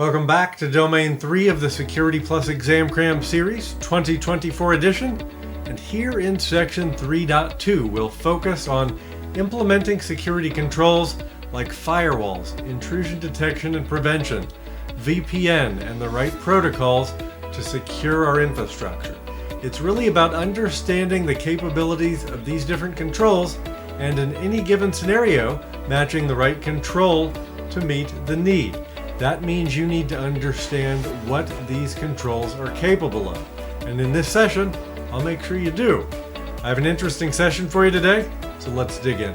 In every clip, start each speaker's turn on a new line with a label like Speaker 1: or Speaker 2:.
Speaker 1: Welcome back to Domain 3 of the Security Plus Exam Cram series, 2024 edition. And here in section 3.2, we'll focus on implementing security controls like firewalls, intrusion detection and prevention, VPN, and the right protocols to secure our infrastructure. It's really about understanding the capabilities of these different controls and in any given scenario, matching the right control to meet the need. That means you need to understand what these controls are capable of. And in this session, I'll make sure you do. I have an interesting session for you today, so let's dig in.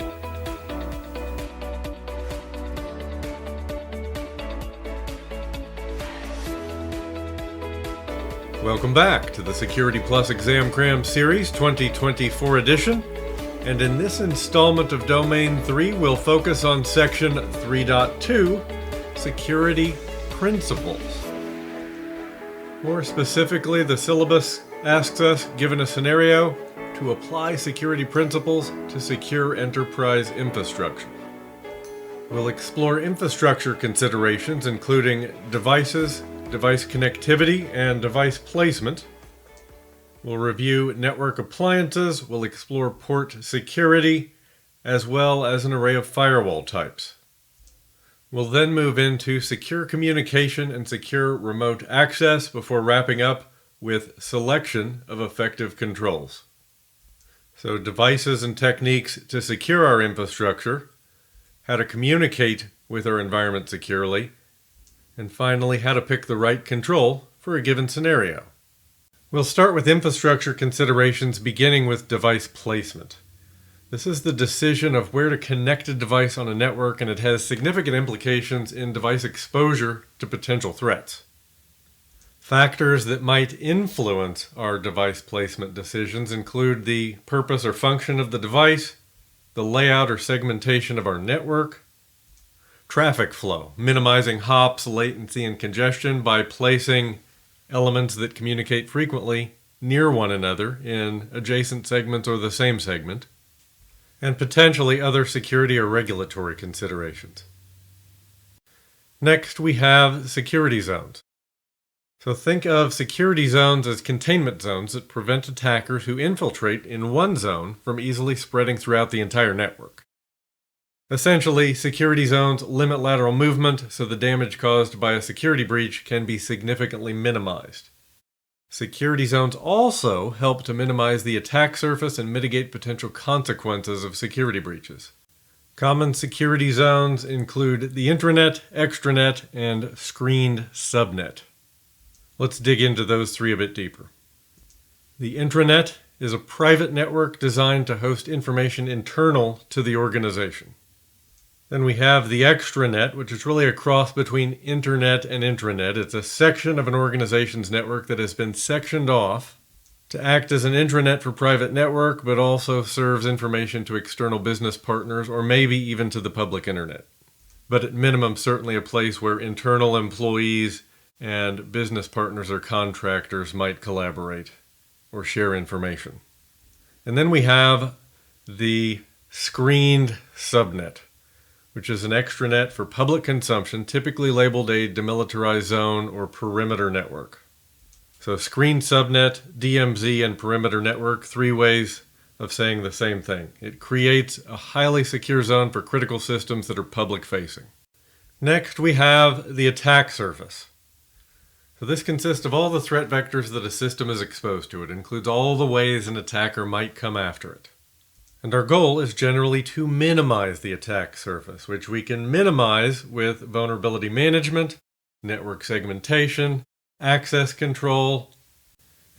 Speaker 1: Welcome back to the Security Plus Exam Cram series, 2024 edition. And in this installment of Domain 3, we'll focus on section 3.2, Security Principles. More specifically, the syllabus asks us, given a scenario, to apply security principles to secure enterprise infrastructure. We'll explore infrastructure considerations, including devices, device connectivity, and device placement. We'll review network appliances, we'll explore port security, as well as an array of firewall types. We'll then move into secure communication and secure remote access before wrapping up with selection of effective controls. So devices and techniques to secure our infrastructure, how to communicate with our environment securely, and finally how to pick the right control for a given scenario. We'll start with infrastructure considerations, beginning with device placement. This is the decision of where to connect a device on a network, and it has significant implications in device exposure to potential threats. Factors that might influence our device placement decisions include the purpose or function of the device, the layout or segmentation of our network, traffic flow, minimizing hops, latency, and congestion by placing elements that communicate frequently near one another in adjacent segments or the same segment, and potentially other security or regulatory considerations. Next, we have security zones. So think of security zones as containment zones that prevent attackers who infiltrate in one zone from easily spreading throughout the entire network. Essentially, security zones limit lateral movement, so the damage caused by a security breach can be significantly minimized. Security zones also help to minimize the attack surface and mitigate potential consequences of security breaches. Common security zones include the intranet, extranet, and screened subnet. Let's dig into those three a bit deeper. The intranet is a private network designed to host information internal to the organization. Then we have the extranet, which is really a cross between internet and intranet. It's a section of an organization's network that has been sectioned off to act as an intranet for private network, but also serves information to external business partners or maybe even to the public internet. But at minimum, certainly a place where internal employees and business partners or contractors might collaborate or share information. And then we have the screened subnet, which is an extranet for public consumption, typically labeled a demilitarized zone or perimeter network. So screened subnet, DMZ, and perimeter network, three ways of saying the same thing. It creates a highly secure zone for critical systems that are public-facing. Next, we have the attack surface. So this consists of all the threat vectors that a system is exposed to. It includes all the ways an attacker might come after it. And our goal is generally to minimize the attack surface, which we can minimize with vulnerability management, network segmentation, access control,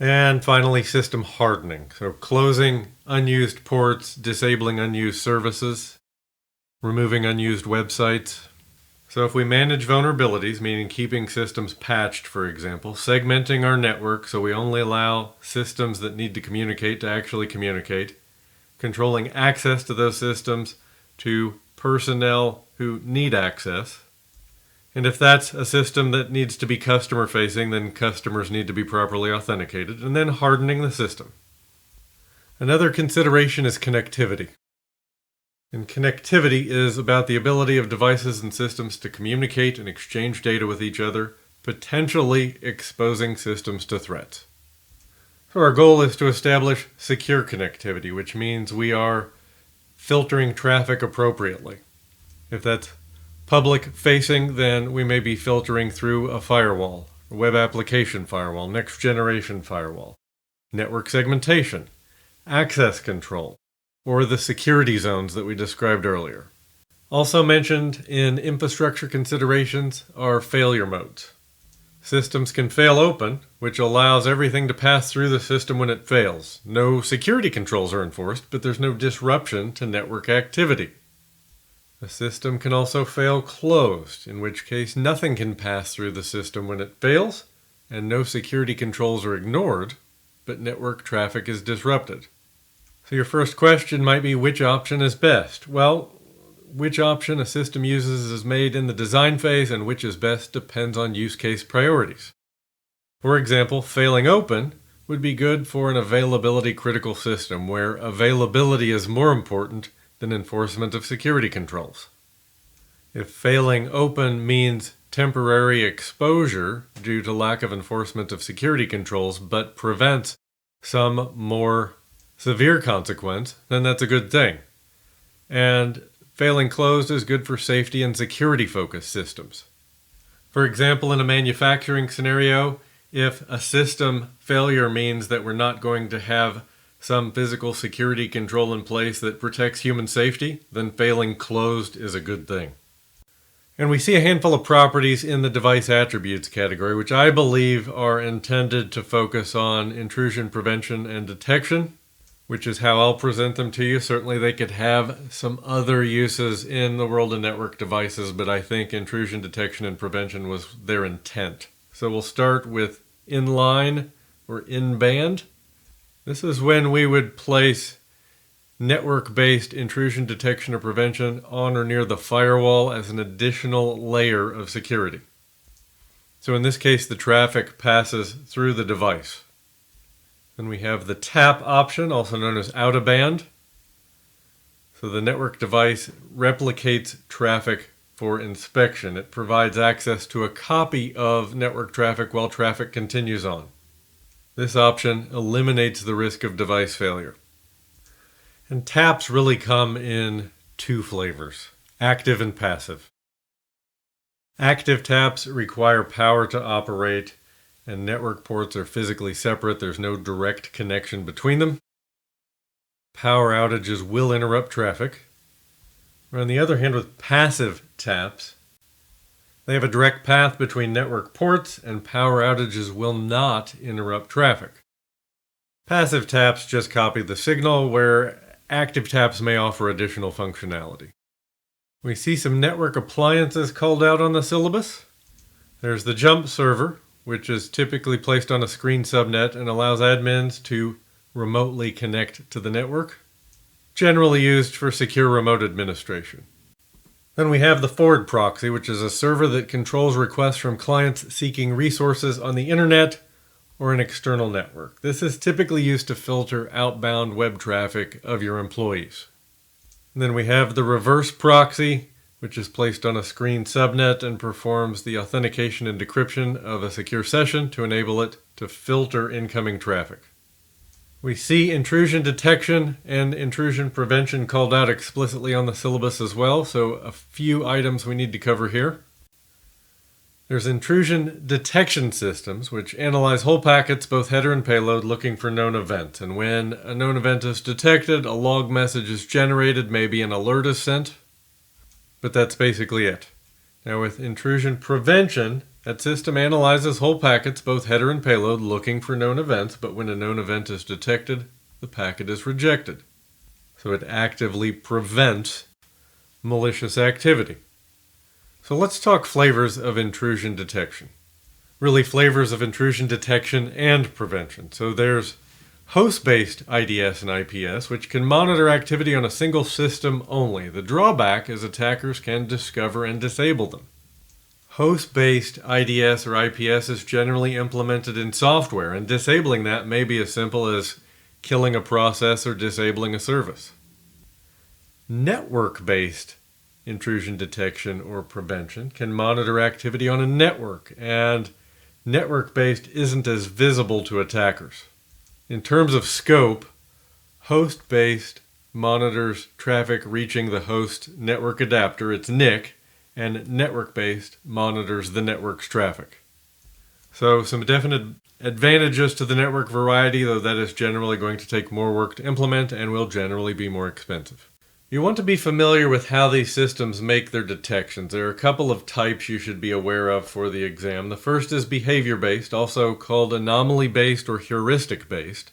Speaker 1: and finally system hardening. So closing unused ports, disabling unused services, removing unused websites. So if we manage vulnerabilities, meaning keeping systems patched, for example, segmenting our network so we only allow systems that need to communicate to actually communicate, controlling access to those systems to personnel who need access. And if that's a system that needs to be customer-facing, then customers need to be properly authenticated, and then hardening the system. Another consideration is connectivity. And connectivity is about the ability of devices and systems to communicate and exchange data with each other, potentially exposing systems to threats. So our goal is to establish secure connectivity, which means we are filtering traffic appropriately. If that's public-facing, then we may be filtering through a firewall, a web application firewall, next-generation firewall, network segmentation, access control, or the security zones that we described earlier. Also mentioned in infrastructure considerations are failure modes. Systems can fail open, which allows everything to pass through the system when it fails. No security controls are enforced, but there's no disruption to network activity. A system can also fail closed, in which case nothing can pass through the system when it fails, and no security controls are ignored, but network traffic is disrupted. So your first question might be, which option is best? Well, which option a system uses is made in the design phase, and which is best depends on use case priorities. For example, failing open would be good for an availability critical system where availability is more important than enforcement of security controls. If failing open means temporary exposure due to lack of enforcement of security controls but prevents some more severe consequence, then that's a good thing. And failing closed is good for safety and security-focused systems. For example, in a manufacturing scenario, if a system failure means that we're not going to have some physical security control in place that protects human safety, then failing closed is a good thing. And we see a handful of properties in the device attributes category, which I believe are intended to focus on intrusion prevention and detection, which is how I'll present them to you. Certainly they could have some other uses in the world of network devices, but I think intrusion detection and prevention was their intent. So we'll start with inline or in-band. This is when we would place network-based intrusion detection or prevention on or near the firewall as an additional layer of security. So in this case, the traffic passes through the device. Then we have the tap option, also known as out-of-band. So the network device replicates traffic for inspection. It provides access to a copy of network traffic while traffic continues on. This option eliminates the risk of device failure. And taps really come in two flavors, active and passive. Active taps require power to operate, and network ports are physically separate. There's no direct connection between them. Power outages will interrupt traffic. On the other hand, with passive taps, they have a direct path between network ports, and power outages will not interrupt traffic. Passive taps just copy the signal, where active taps may offer additional functionality. We see some network appliances called out on the syllabus. There's the jump server, which is typically placed on a screen subnet and allows admins to remotely connect to the network, generally used for secure remote administration. Then we have the forward proxy, which is a server that controls requests from clients seeking resources on the internet or an external network. This is typically used to filter outbound web traffic of your employees. And then we have the reverse proxy, which is placed on a screen subnet and performs the authentication and decryption of a secure session to enable it to filter incoming traffic. We see intrusion detection and intrusion prevention called out explicitly on the syllabus as well, so a few items we need to cover here. There's intrusion detection systems, which analyze whole packets, both header and payload, looking for known events. And when a known event is detected, a log message is generated, maybe an alert is sent. But that's basically it. Now with intrusion prevention, that system analyzes whole packets, both header and payload, looking for known events, but when a known event is detected, the packet is rejected. So it actively prevents malicious activity. So let's talk flavors of intrusion detection. Really flavors of intrusion detection and prevention. So there's host-based IDS and IPS, which can monitor activity on a single system only. The drawback is attackers can discover and disable them. Host-based IDS or IPS is generally implemented in software, and disabling that may be as simple as killing a process or disabling a service. Network-based intrusion detection or prevention can monitor activity on a network, and network-based isn't as visible to attackers. In terms of scope, host-based monitors traffic reaching the host network adapter, its NIC, and network-based monitors the network's traffic. So some definite advantages to the network variety, though that is generally going to take more work to implement and will generally be more expensive. You want to be familiar with how these systems make their detections. There are a couple of types you should be aware of for the exam. The first is behavior-based, also called anomaly-based or heuristic-based,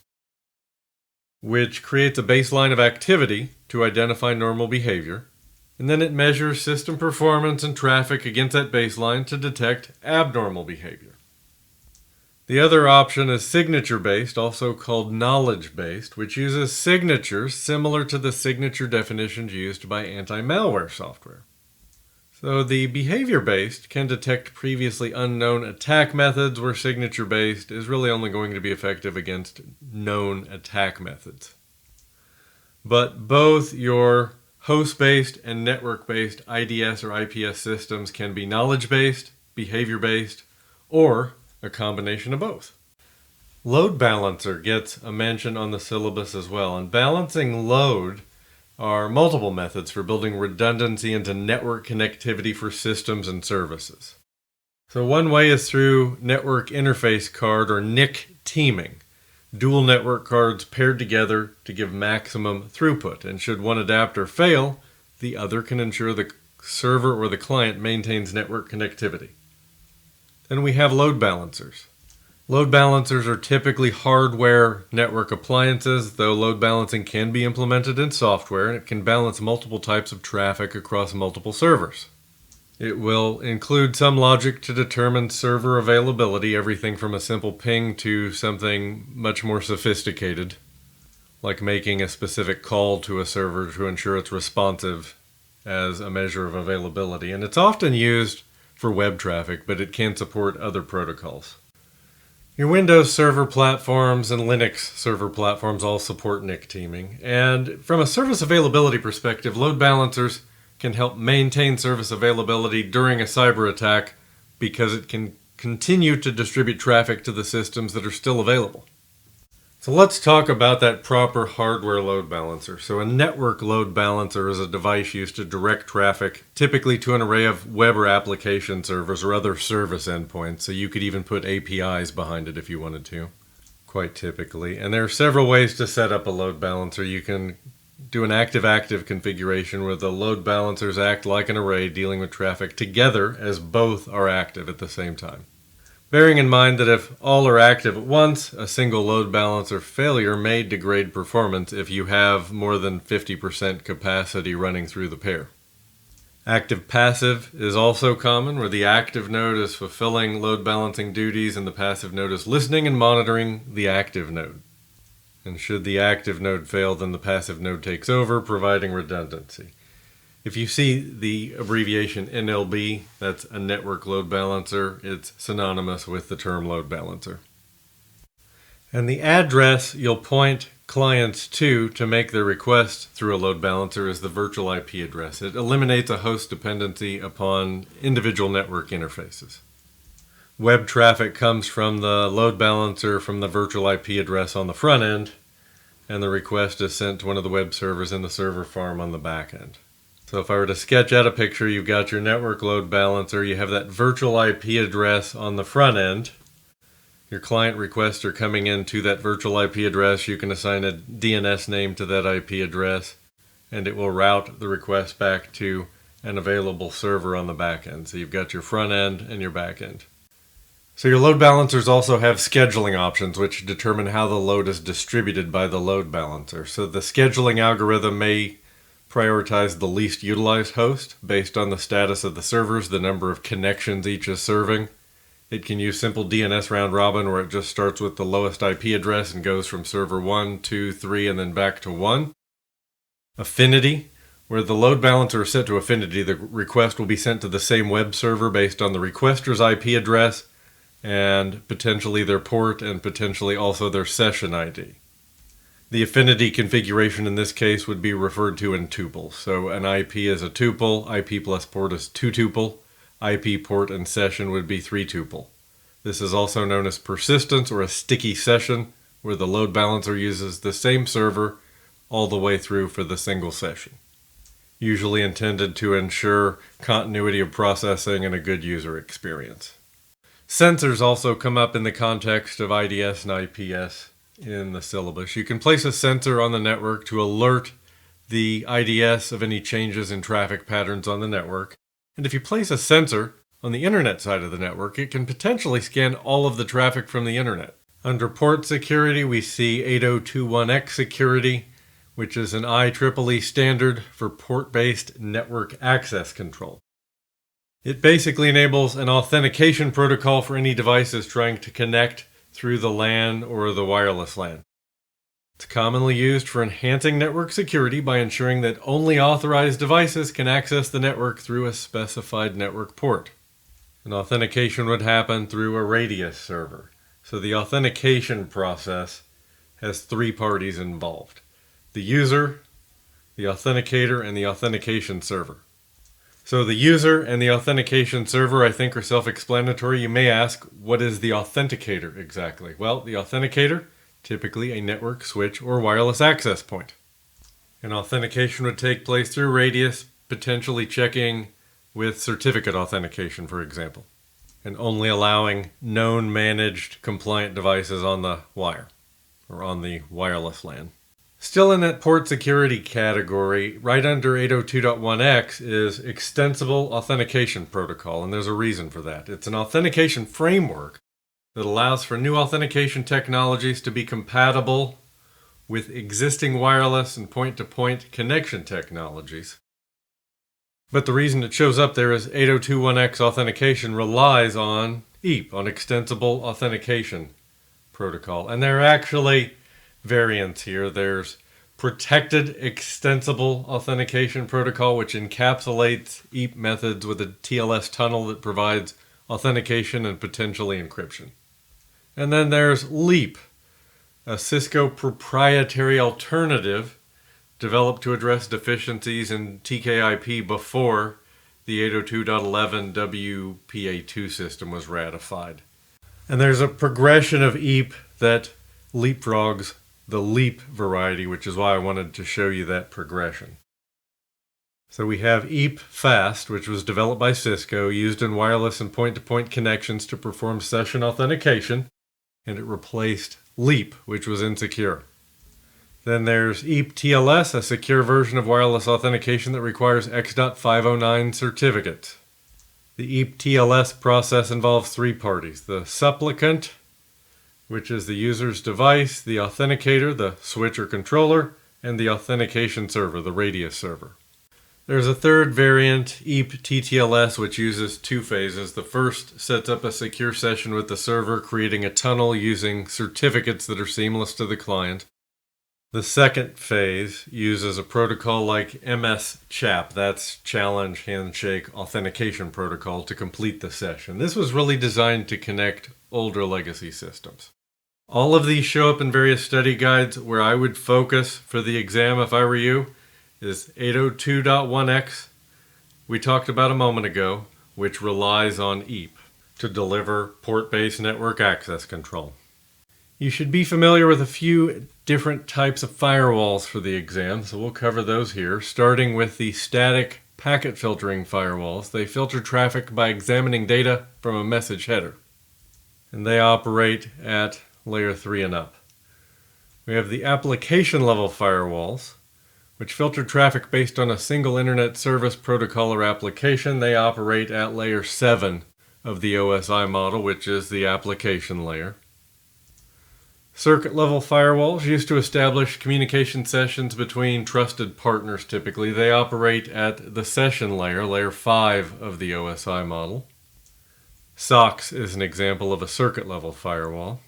Speaker 1: which creates a baseline of activity to identify normal behavior, and then it measures system performance and traffic against that baseline to detect abnormal behavior. The other option is signature-based, also called knowledge-based, which uses signatures similar to the signature definitions used by anti-malware software. So the behavior-based can detect previously unknown attack methods, where signature-based is really only going to be effective against known attack methods. But both your host-based and network-based IDS or IPS systems can be knowledge-based, behavior-based, or a combination of both. Load balancer gets a mention on the syllabus as well, and balancing load are multiple methods for building redundancy into network connectivity for systems and services. So one way is through network interface card or NIC teaming, dual network cards paired together to give maximum throughput, and should one adapter fail, the other can ensure the server or the client maintains network connectivity. Then we have load balancers. Load balancers are typically hardware network appliances, though load balancing can be implemented in software, and it can balance multiple types of traffic across multiple servers. It will include some logic to determine server availability, everything from a simple ping to something much more sophisticated, like making a specific call to a server to ensure it's responsive as a measure of availability. And it's often used for web traffic, but it can support other protocols. Your Windows server platforms and Linux server platforms all support NIC teaming. And from a service availability perspective, load balancers can help maintain service availability during a cyber attack because it can continue to distribute traffic to the systems that are still available. So let's talk about that proper hardware load balancer. So a network load balancer is a device used to direct traffic, typically to an array of web or application servers or other service endpoints. So you could even put APIs behind it if you wanted to, quite typically. And there are several ways to set up a load balancer. You can do an active-active configuration where the load balancers act like an array dealing with traffic together as both are active at the same time. Bearing in mind that if all are active at once, a single load balancer failure may degrade performance if you have more than 50% capacity running through the pair. Active-passive is also common, where the active node is fulfilling load balancing duties and the passive node is listening and monitoring the active node. And should the active node fail, then the passive node takes over, providing redundancy. If you see the abbreviation NLB, that's a network load balancer. It's synonymous with the term load balancer. And the address you'll point clients to make their request through a load balancer is the virtual IP address. It eliminates a host dependency upon individual network interfaces. Web traffic comes from the load balancer from the virtual IP address on the front end, and the request is sent to one of the web servers in the server farm on the back end. So if I were to sketch out a picture, you've got your network load balancer, you have that virtual IP address on the front end. Your client requests are coming into that virtual IP address. You can assign a DNS name to that IP address, and it will route the request back to an available server on the back end. So you've got your front end and your back end. So your load balancers also have scheduling options, which determine how the load is distributed by the load balancer. So the scheduling algorithm may prioritize the least utilized host based on the status of the servers, the number of connections each is serving. It can use simple DNS round robin, where it just starts with the lowest IP address and goes from server 1, 2, 3, and then back to 1. Affinity, where the load balancer is set to affinity, the request will be sent to the same web server based on the requester's IP address and potentially their port and potentially also their session ID. The affinity configuration in this case would be referred to in tuples. So an IP is a tuple, IP plus port is 2 tuple, IP port and session would be 3 tuple. This is also known as persistence or a sticky session, where the load balancer uses the same server all the way through for the single session. Usually intended to ensure continuity of processing and a good user experience. Sensors also come up in the context of IDS and IPS in the syllabus. You can place a sensor on the network to alert the IDS of any changes in traffic patterns on the network. And if you place a sensor on the internet side of the network, it can potentially scan all of the traffic from the internet. Under port security, we see 8021X security, which is an IEEE standard for port-based network access control. It basically enables an authentication protocol for any devices trying to connect through the LAN or the wireless LAN. It's commonly used for enhancing network security by ensuring that only authorized devices can access the network through a specified network port. An authentication would happen through a radius server. So the authentication process has 3 parties involved: the user, the authenticator, and the authentication server. So the user and the authentication server, I think, are self-explanatory. You may ask, what is the authenticator exactly? Well, the authenticator, typically a network switch or wireless access point. An authentication would take place through radius, potentially checking with certificate authentication, for example, and only allowing known, managed, compliant devices on the wire or on the wireless LAN. Still in that port security category, right under 802.1x is Extensible Authentication Protocol, and there's a reason for that. It's an authentication framework that allows for new authentication technologies to be compatible with existing wireless and point-to-point connection technologies. But the reason it shows up there is 802.1x authentication relies on EAP, on Extensible Authentication Protocol, and there are actually variants here. There's Protected Extensible Authentication Protocol, which encapsulates EAP methods with a TLS tunnel that provides authentication and potentially encryption. And then there's LEAP, a Cisco proprietary alternative developed to address deficiencies in TKIP before the 802.11 WPA2 system was ratified. And there's a progression of EAP that leapfrogs the LEAP variety, which is why I wanted to show you that progression. So we have EAP Fast, which was developed by Cisco, used in wireless and point-to-point connections to perform session authentication, and it replaced LEAP, which was insecure. Then there's EAP TLS, a secure version of wireless authentication that requires X.509 certificates. The EAP TLS process involves 3 parties: the supplicant, which is the user's device, the authenticator, the switch or controller, and the authentication server, the radius server. There's a third variant, EAP TTLS, which uses 2 phases. The first sets up a secure session with the server, creating a tunnel using certificates that are seamless to the client. The second phase uses a protocol like MS-CHAP, that's Challenge Handshake Authentication Protocol, to complete the session. This was really designed to connect older legacy systems. All of these show up in various study guides. Where I would focus for the exam if I were you is 802.1x, we talked about a moment ago, which relies on EAP to deliver port-based network access control. You should be familiar with a few different types of firewalls for the exam, so we'll cover those here, starting with the static packet filtering firewalls. They filter traffic by examining data from a message header, and they operate at layer 3 and up. We have the application level firewalls, which filter traffic based on a single internet service protocol or application. They operate at layer 7 of the OSI model, which is the application layer. Circuit level firewalls used to establish communication sessions between trusted partners typically. They operate at the session layer, layer 5 of the OSI model. SOCKS is an example of a circuit level firewall.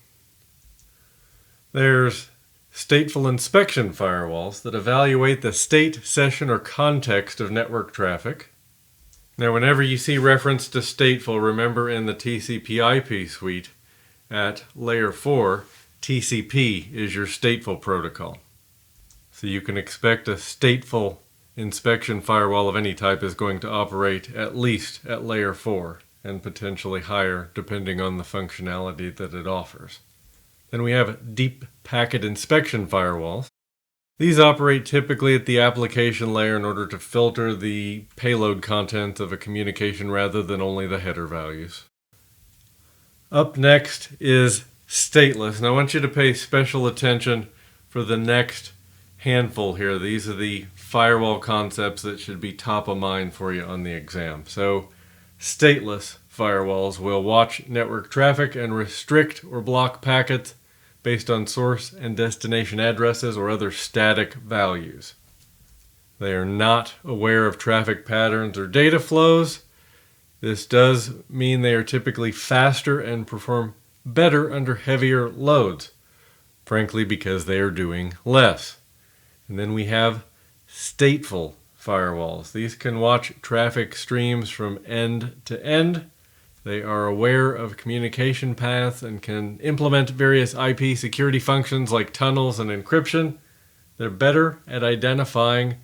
Speaker 1: There's stateful inspection firewalls that evaluate the state, session, or context of network traffic. Now, whenever you see reference to stateful, remember in the TCP/IP suite at layer 4, TCP is your stateful protocol. So you can expect a stateful inspection firewall of any type is going to operate at least at layer 4 and potentially higher depending on the functionality that it offers. Then we have deep packet inspection firewalls. These operate typically at the application layer in order to filter the payload content of a communication rather than only the header values. Up next is stateless. Now I want you to pay special attention for the next handful here. These are the firewall concepts that should be top of mind for you on the exam. So, stateless firewalls will watch network traffic and restrict or block packets based on source and destination addresses or other static values. They are not aware of traffic patterns or data flows. This does mean they are typically faster and perform better under heavier loads, frankly because they are doing less. And then we have stateful firewalls. These can watch traffic streams from end to end. They are aware of communication paths and can implement various IP security functions like tunnels and encryption. They're better at identifying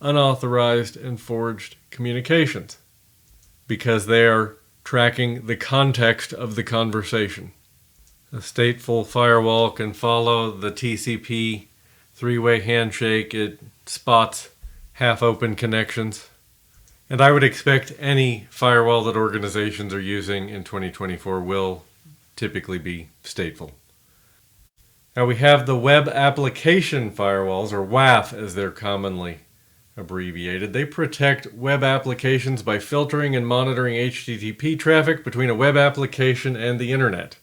Speaker 1: unauthorized and forged communications because they are tracking the context of the conversation. A stateful firewall can follow the TCP three-way handshake. It spots half-open connections. And I would expect any firewall that organizations are using in 2024 will typically be stateful. Now we have the web application firewalls, or WAF as they're commonly abbreviated. They protect web applications by filtering and monitoring HTTP traffic between a web application and the internet.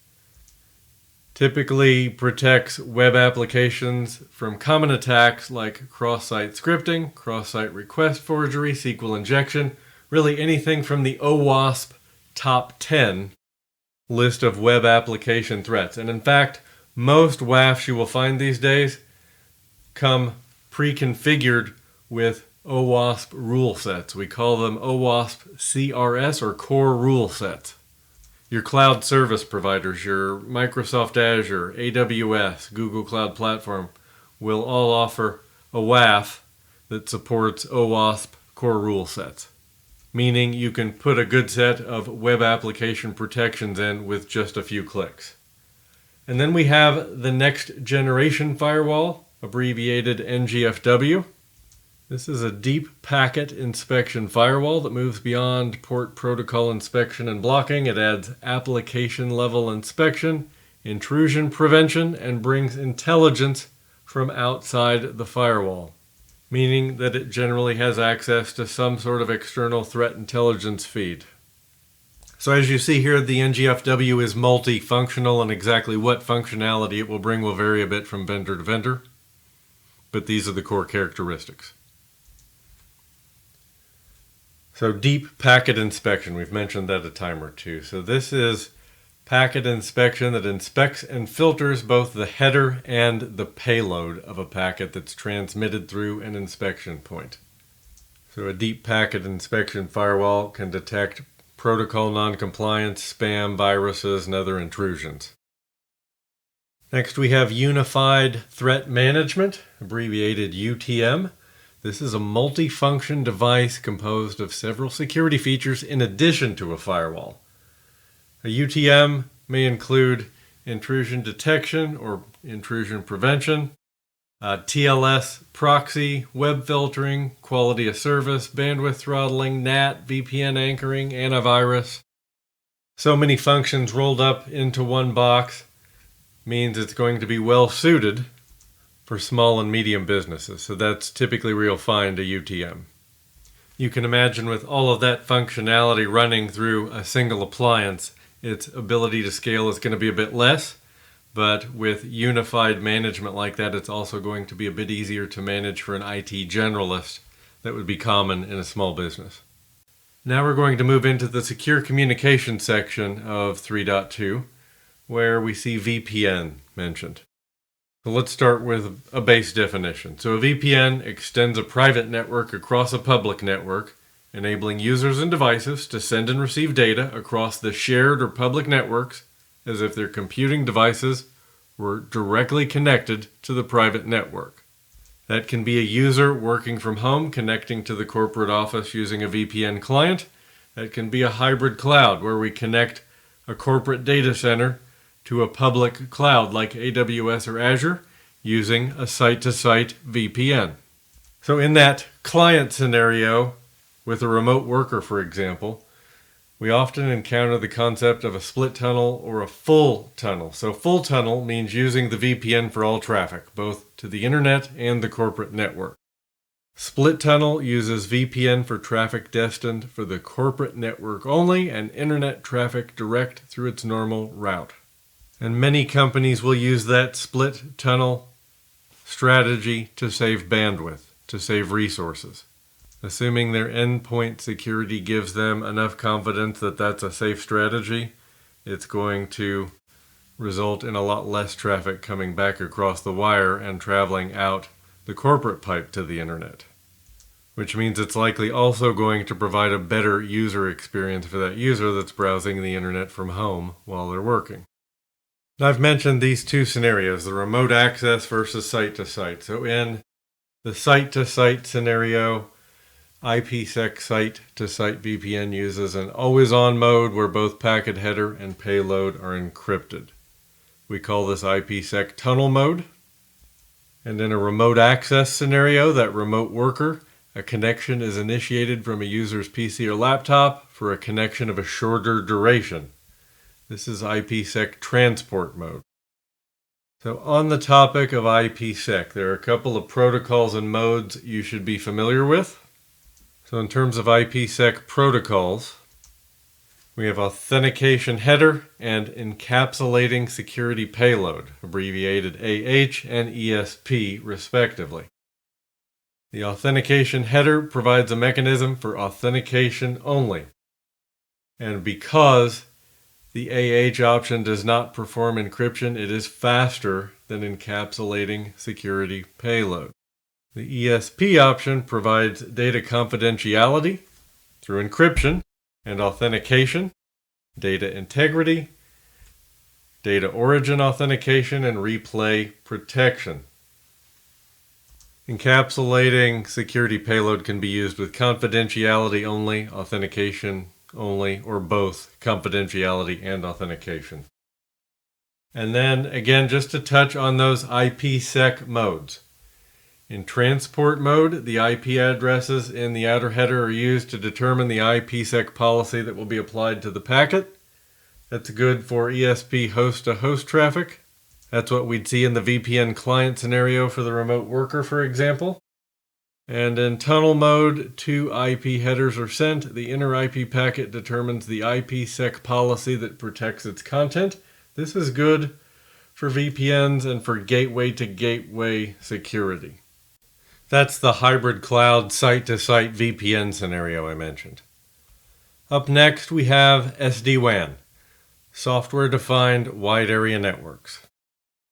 Speaker 1: Typically protects web applications from common attacks like cross-site scripting, cross-site request forgery, SQL injection, really anything from the OWASP top 10 list of web application threats. And in fact, most WAFs you will find these days come pre-configured with OWASP rule sets. We call them OWASP CRS or core rule sets. Your cloud service providers, your Microsoft Azure, AWS, Google Cloud Platform will all offer a WAF that supports OWASP core rule sets, meaning you can put a good set of web application protections in with just a few clicks. And then we have the next generation firewall, abbreviated NGFW. This is a deep packet inspection firewall that moves beyond port protocol inspection and blocking. It adds application level inspection, intrusion prevention, and brings intelligence from outside the firewall, meaning that it generally has access to some sort of external threat intelligence feed. So as you see here, the NGFW is multifunctional, and exactly what functionality it will bring will vary a bit from vendor to vendor, but these are the core characteristics. So deep packet inspection, we've mentioned that a time or two. So this is packet inspection that inspects and filters both the header and the payload of a packet that's transmitted through an inspection point. So a deep packet inspection firewall can detect protocol noncompliance, spam, viruses, and other intrusions. Next we have Unified Threat Management, abbreviated UTM. This is a multi-function device composed of several security features in addition to a firewall. A UTM may include intrusion detection or intrusion prevention, TLS proxy, web filtering, quality of service, bandwidth throttling, NAT, VPN anchoring, antivirus. So many functions rolled up into one box means it's going to be well suited for small and medium businesses. So that's typically where you'll find a UTM. You can imagine with all of that functionality running through a single appliance, its ability to scale is going to be a bit less, but with unified management like that, it's also going to be a bit easier to manage for an IT generalist that would be common in a small business. Now we're going to move into the secure communication section of 3.2, where we see VPN mentioned. So let's start with a base definition. So a VPN extends a private network across a public network, enabling users and devices to send and receive data across the shared or public networks as if their computing devices were directly connected to the private network. That can be a user working from home connecting to the corporate office using a VPN client. That can be a hybrid cloud where we connect a corporate data center to a public cloud like AWS or Azure using a site-to-site VPN. So in that client scenario, with a remote worker, for example, we often encounter the concept of a split tunnel or a full tunnel. So full tunnel means using the VPN for all traffic, both to the internet and the corporate network. Split tunnel uses VPN for traffic destined for the corporate network only and internet traffic direct through its normal route. And many companies will use that split tunnel strategy to save bandwidth, to save resources. Assuming their endpoint security gives them enough confidence that that's a safe strategy, it's going to result in a lot less traffic coming back across the wire and traveling out the corporate pipe to the internet, which means it's likely also going to provide a better user experience for that user that's browsing the internet from home while they're working. Now, I've mentioned these two scenarios, the remote access versus site-to-site. So in the site-to-site scenario, IPsec site-to-site VPN uses an always-on mode where both packet header and payload are encrypted. We call this IPsec tunnel mode. And in a remote access scenario, that remote worker, a connection is initiated from a user's PC or laptop for a connection of a shorter duration. This is IPsec transport mode. So on the topic of IPsec, there are a couple of protocols and modes you should be familiar with. So in terms of IPsec protocols, we have authentication header and encapsulating security payload, abbreviated AH and ESP respectively. The authentication header provides a mechanism for authentication only. And because the AH option does not perform encryption, it is faster than encapsulating security payload. The ESP option provides data confidentiality through encryption and authentication, data integrity, data origin authentication, and replay protection. Encapsulating security payload can be used with confidentiality only, authentication only, or both confidentiality and authentication. And then again, just to touch on those IPsec modes. In transport mode, the IP addresses in the outer header are used to determine the IPsec policy that will be applied to the packet. That's good for ESP host-to-host traffic. That's what we'd see in the VPN client scenario for the remote worker, for example. And in tunnel mode, two IP headers are sent. The inner IP packet determines the IPsec policy that protects its content. This is good for VPNs and for gateway-to-gateway security. That's the hybrid cloud site-to-site VPN scenario I mentioned. Up next, we have SD-WAN, software-defined wide area networks.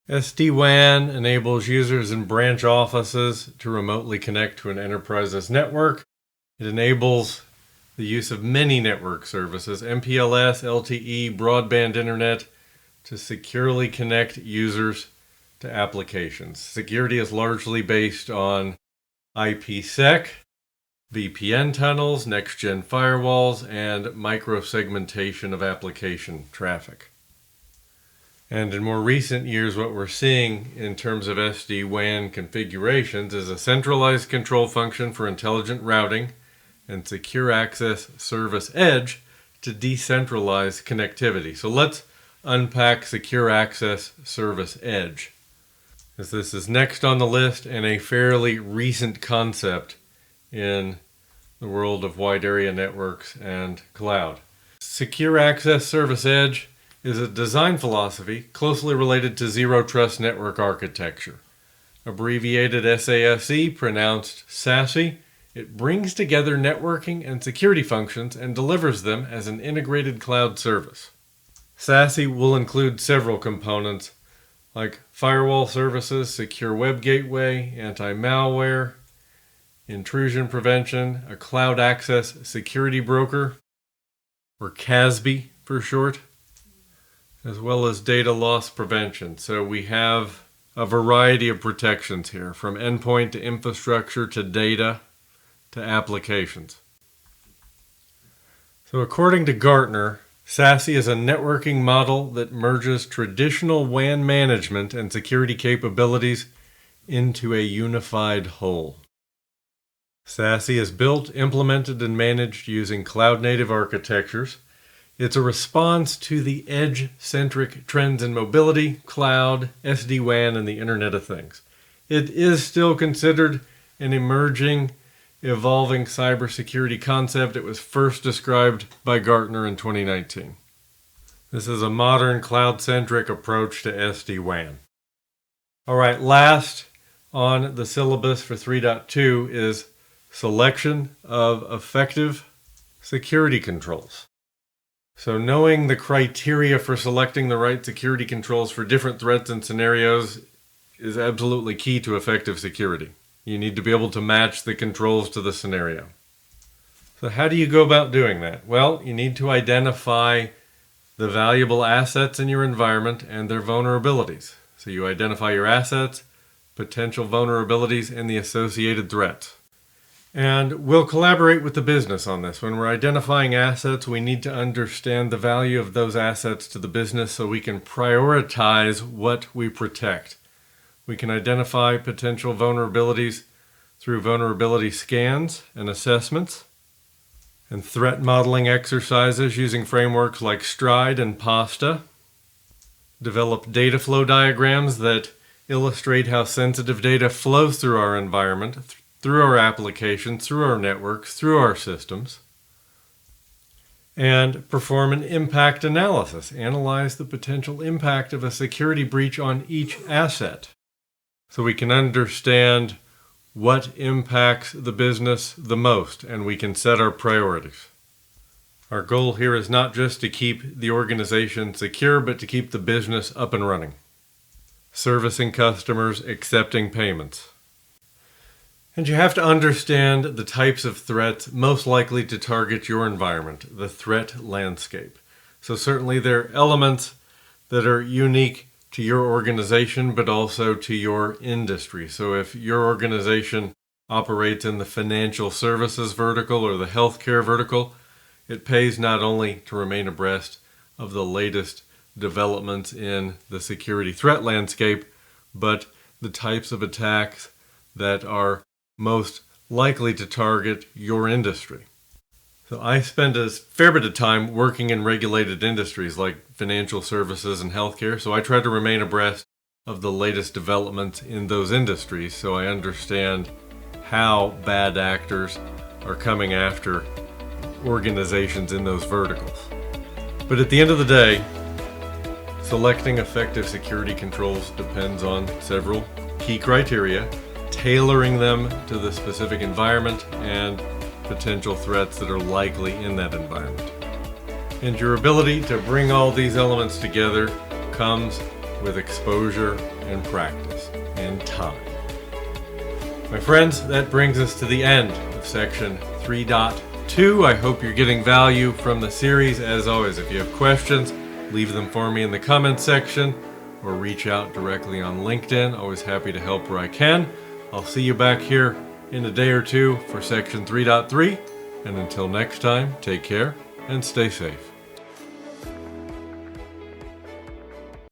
Speaker 1: SD-WAN enables users in branch offices to remotely connect to an enterprise's network. It enables the use of many network services, MPLS, LTE, broadband internet, to securely connect users to applications. Security is largely based on IPsec, VPN tunnels, next-gen firewalls, and microsegmentation of application traffic. And in more recent years, what we're seeing in terms of SD-WAN configurations is a centralized control function for intelligent routing and secure access service edge to decentralize connectivity. So let's unpack secure access service edge, as this is next on the list and a fairly recent concept in the world of wide area networks and cloud. Secure access service edge is a design philosophy closely related to zero trust network architecture. Abbreviated SASE, pronounced SASE, it brings together networking and security functions and delivers them as an integrated cloud service. SASE will include several components like firewall services, secure web gateway, anti-malware, intrusion prevention, a cloud access security broker, or CASB for short, as well as data loss prevention. So we have a variety of protections here, from endpoint to infrastructure to data to applications. So according to Gartner, SASE is a networking model that merges traditional WAN management and security capabilities into a unified whole. SASE is built, implemented, and managed using cloud-native architectures. It's a response to the edge-centric trends in mobility, cloud, SD-WAN, and the Internet of Things. It is still considered an emerging, evolving cybersecurity concept. It was first described by Gartner in 2019. This is a modern cloud-centric approach to SD-WAN. All right, last on the syllabus for 3.2 is selection of effective security controls. So knowing the criteria for selecting the right security controls for different threats and scenarios is absolutely key to effective security. You need to be able to match the controls to the scenario. So how do you go about doing that? Well, you need to identify the valuable assets in your environment and their vulnerabilities. So you identify your assets, potential vulnerabilities, and the associated threats. And we'll collaborate with the business on this. When we're identifying assets, we need to understand the value of those assets to the business so we can prioritize what we protect. We can identify potential vulnerabilities through vulnerability scans and assessments, and threat modeling exercises using frameworks like Stride and PASTA. Develop data flow diagrams that illustrate how sensitive data flows through our environment, through our applications, through our networks, through our systems. And perform an impact analysis. Analyze the potential impact of a security breach on each asset, so we can understand what impacts the business the most, and we can set our priorities. Our goal here is not just to keep the organization secure, but to keep the business up and running, servicing customers, accepting payments. And you have to understand the types of threats most likely to target your environment, the threat landscape. So certainly there are elements that are unique to your organization, but also to your industry. So if your organization operates in the financial services vertical or the healthcare vertical, it pays not only to remain abreast of the latest developments in the security threat landscape, but the types of attacks that are most likely to target your industry. So I spend a fair bit of time working in regulated industries like financial services and healthcare, so I try to remain abreast of the latest developments in those industries so I understand how bad actors are coming after organizations in those verticals. But at the end of the day, selecting effective security controls depends on several key criteria, tailoring them to the specific environment and potential threats that are likely in that environment. And your ability to bring all these elements together comes with exposure and practice and time. My friends, that brings us to the end of section 3.2. I hope you're getting value from the series. As always, if you have questions, leave them for me in the comments section or reach out directly on LinkedIn. Always happy to help where I can. I'll see you back here in a day or two for section 3.3. And until next time, take care and stay safe.